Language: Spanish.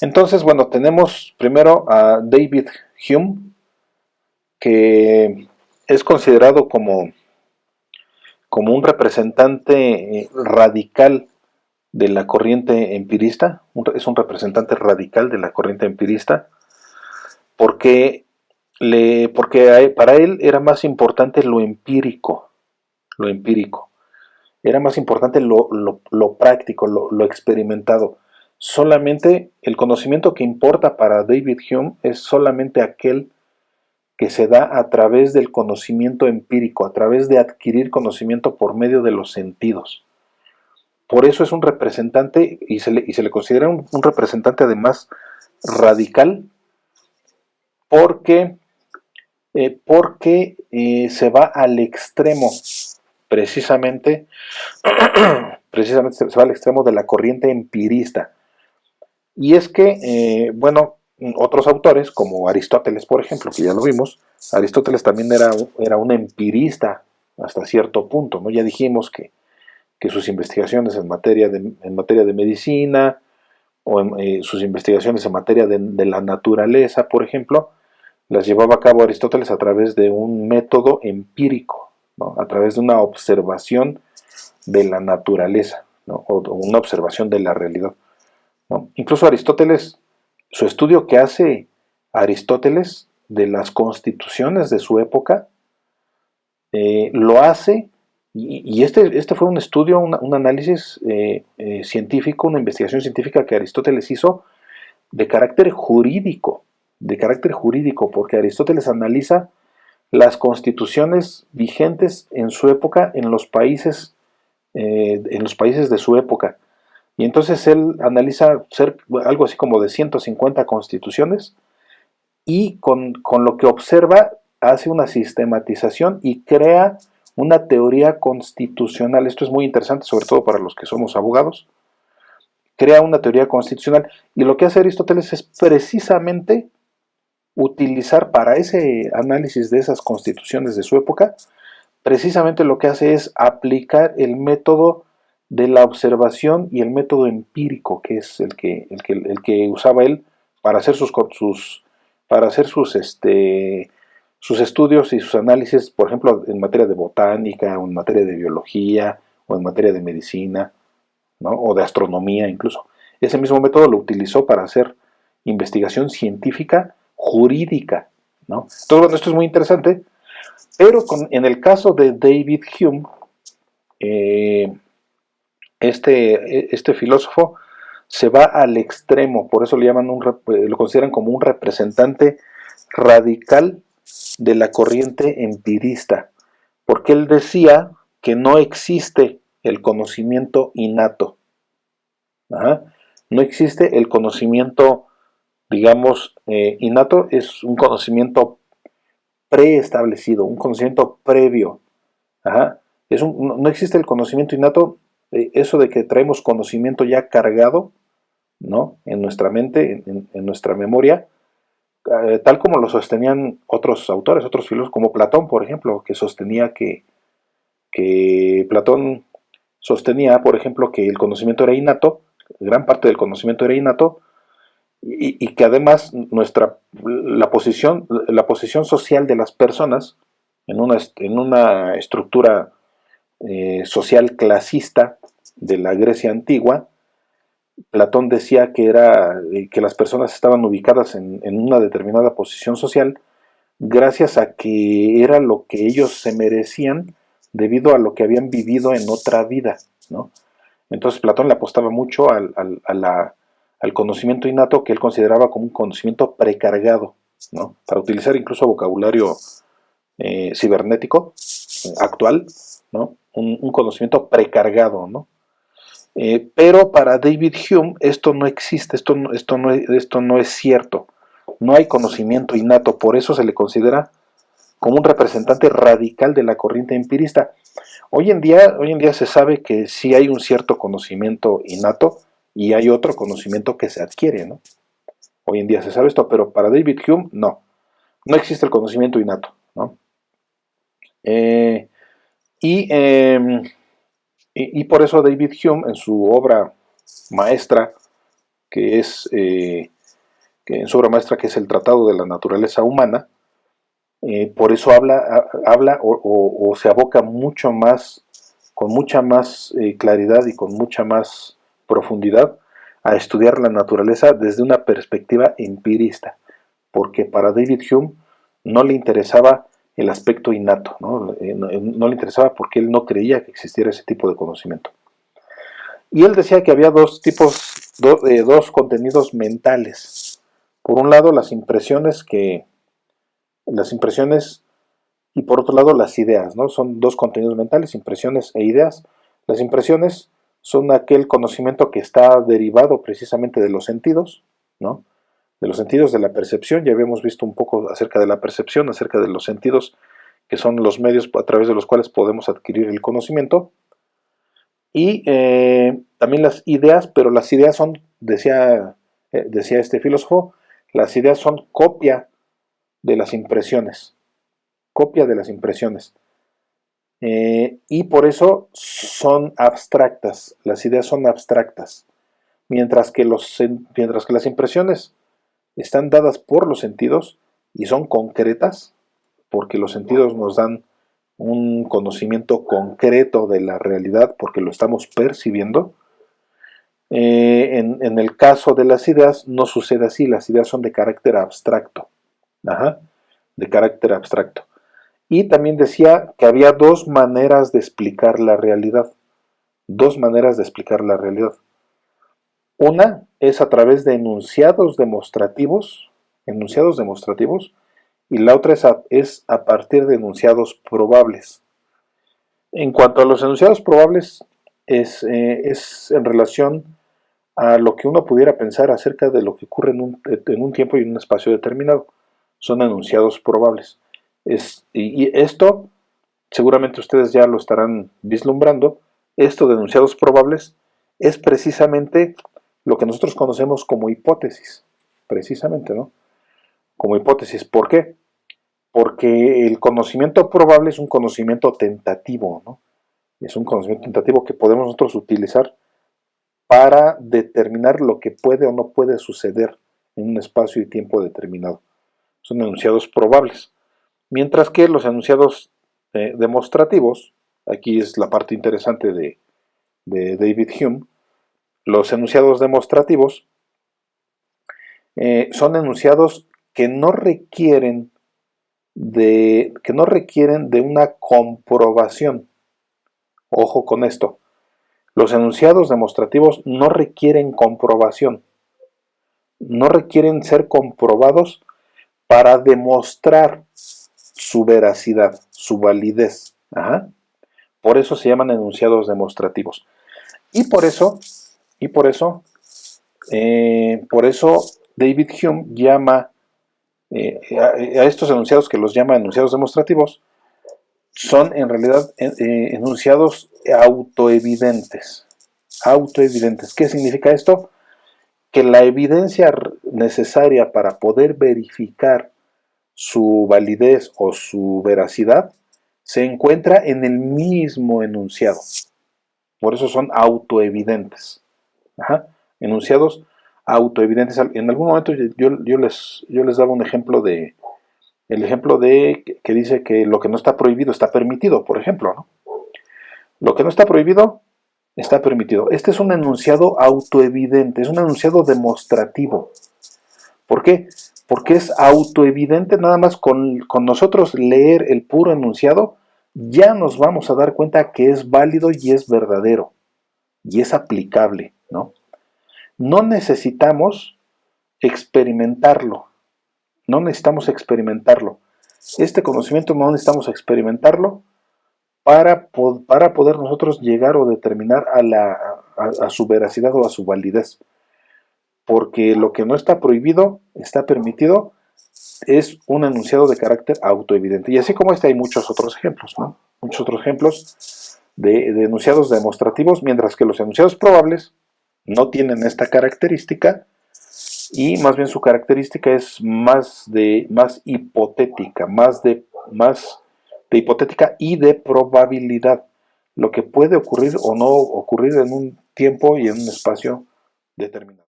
Entonces, bueno, tenemos primero a David Hume, que es considerado como un representante radical de la corriente empirista, es un representante radical de la corriente empirista, porque, porque para él era más importante lo empírico, era más importante lo práctico, lo experimentado. Solamente el conocimiento que importa para David Hume es solamente aquel que se da a través del conocimiento empírico, a través de adquirir conocimiento por medio de los sentidos. Por eso es un representante y se le considera un representante además radical porque, se va al extremo, precisamente, precisamente se va al extremo de la corriente empirista. Y es que, bueno, otros autores, como Aristóteles, por ejemplo, que ya lo vimos, Aristóteles también era un empirista hasta cierto punto, ¿no? Ya dijimos que sus investigaciones en materia de medicina, o sus investigaciones en materia de la naturaleza, por ejemplo, las llevaba a cabo Aristóteles a través de un método empírico, ¿no? A través de una observación de la naturaleza, ¿no? O una observación de la realidad, ¿no? Incluso Aristóteles, su estudio que hace Aristóteles de las constituciones de su época, lo hace, y este fue un estudio, un análisis científico, una investigación científica que Aristóteles hizo de carácter jurídico, porque Aristóteles analiza las constituciones vigentes en su época en los países de su época. Y entonces él analiza algo así como de 150 constituciones y con lo que observa hace una sistematización y crea una teoría constitucional. Esto es muy interesante, sobre todo para los que somos abogados. Crea una teoría constitucional y lo que hace Aristóteles es precisamente utilizar para ese análisis de esas constituciones de su época, precisamente lo que hace es aplicar el método de la observación y el método empírico, que es el que usaba él para hacer para hacer sus estudios y sus análisis, por ejemplo, en materia de botánica, o en materia de biología, o en materia de medicina, ¿no? O de astronomía incluso. Ese mismo método lo utilizó para hacer investigación científica jurídica, ¿no? Entonces, bueno, esto es muy interesante, pero en el caso de David Hume, eh, este filósofo se va al extremo, por eso lo consideran como un representante radical de la corriente empirista, porque él decía que no existe el conocimiento innato. Ajá. No existe el conocimiento, digamos, innato, es un conocimiento preestablecido, un conocimiento previo. Ajá. No existe el conocimiento innato, eso de que traemos conocimiento ya cargado, ¿no? En nuestra mente, en nuestra memoria, tal como lo sostenían otros autores, otros filósofos, como Platón, por ejemplo, que sostenía que Platón sostenía, por ejemplo, que el conocimiento era innato, gran parte del conocimiento era innato, y que además la posición social de las personas en una estructura social clasista de la Grecia antigua, Platón decía que las personas estaban ubicadas en una determinada posición social gracias a que era lo que ellos se merecían debido a lo que habían vivido en otra vida, ¿no? Entonces Platón le apostaba mucho al conocimiento innato que él consideraba como un conocimiento precargado, ¿no? Para utilizar incluso vocabulario cibernético actual, ¿no? Un conocimiento precargado, ¿no? Pero para David Hume esto no existe, esto no es cierto. No hay conocimiento innato, por eso se le considera como un representante radical de la corriente empirista. Hoy en día se sabe que sí hay un cierto conocimiento innato y hay otro conocimiento que se adquiere, ¿no? Hoy en día se sabe esto, pero para David Hume no, no existe el conocimiento innato, ¿no? Eh, y, eh, y por eso David Hume en su obra maestra, que es que en su obra maestra, que es el Tratado de la Naturaleza Humana. Por eso habla o se aboca mucho más, con mucha más claridad y con mucha más profundidad a estudiar la naturaleza desde una perspectiva empirista, porque para David Hume no le interesaba el aspecto innato, ¿no? No le interesaba porque él no creía que existiera ese tipo de conocimiento. Y él decía que había dos contenidos mentales. Por un lado, las impresiones y por otro lado las ideas, ¿no? Son dos contenidos mentales, impresiones e ideas. Las impresiones son aquel conocimiento que está derivado precisamente de los sentidos, ¿no? De los sentidos de la percepción. Ya habíamos visto un poco acerca de la percepción, acerca de los sentidos, que son los medios a través de los cuales podemos adquirir el conocimiento. Y también las ideas, pero las ideas son, decía este filósofo, las ideas son copia de las impresiones. Copia de las impresiones. Y por eso son abstractas, las ideas son abstractas, mientras que las impresiones están dadas por los sentidos y son concretas, porque los sentidos nos dan un conocimiento concreto de la realidad, porque lo estamos percibiendo. En el caso de las ideas no sucede así, las ideas son de carácter abstracto. De carácter abstracto. Y también decía que había dos maneras de explicar la realidad. Dos maneras de explicar la realidad. Una es a través de enunciados demostrativos, y la otra es a partir de enunciados probables. En cuanto a los enunciados probables, es en relación a lo que uno pudiera pensar acerca de lo que ocurre en un tiempo y en un espacio determinado. Son enunciados probables. Y esto, seguramente ustedes ya lo estarán vislumbrando, esto de enunciados probables es precisamente lo que nosotros conocemos como hipótesis, precisamente, ¿no? Como hipótesis. ¿Por qué? Porque el conocimiento probable es un conocimiento tentativo, ¿no? Es un conocimiento tentativo que podemos nosotros utilizar para determinar lo que puede o no puede suceder en un espacio y tiempo determinado. Son enunciados probables. Mientras que los enunciados demostrativos, aquí es la parte interesante de David Hume, los enunciados demostrativos son enunciados que no requieren de una comprobación. Ojo con esto. Los enunciados demostrativos no requieren comprobación. No requieren ser comprobados para demostrar su veracidad, su validez. Por eso se llaman enunciados demostrativos. Y por eso David Hume llama a estos enunciados, que los llama enunciados demostrativos, son en realidad enunciados autoevidentes. Autoevidentes. ¿Qué significa esto? Que la evidencia necesaria para poder verificar su validez o su veracidad se encuentra en el mismo enunciado. Por eso son autoevidentes. Enunciados autoevidentes. En algún momento yo les daba el ejemplo de que dice que lo que no está prohibido está permitido, por ejemplo, ¿no? Lo que no está prohibido está permitido. Este es un enunciado autoevidente, es un enunciado demostrativo. ¿Por qué? Porque es autoevidente. Nada más con nosotros leer el puro enunciado, ya nos vamos a dar cuenta que es válido y es verdadero, y es aplicable, ¿no? No necesitamos experimentarlo. No necesitamos experimentarlo. Este conocimiento no necesitamos experimentarlo para poder nosotros llegar o determinar a su veracidad o a su validez. Porque lo que no está prohibido, está permitido, es un enunciado de carácter autoevidente. Y así como este hay muchos otros ejemplos, ¿no? Muchos otros ejemplos de enunciados demostrativos, mientras que los enunciados probables no tienen esta característica, y más bien su característica es más hipotética, más de hipotética y de probabilidad, lo que puede ocurrir o no ocurrir en un tiempo y en un espacio determinado.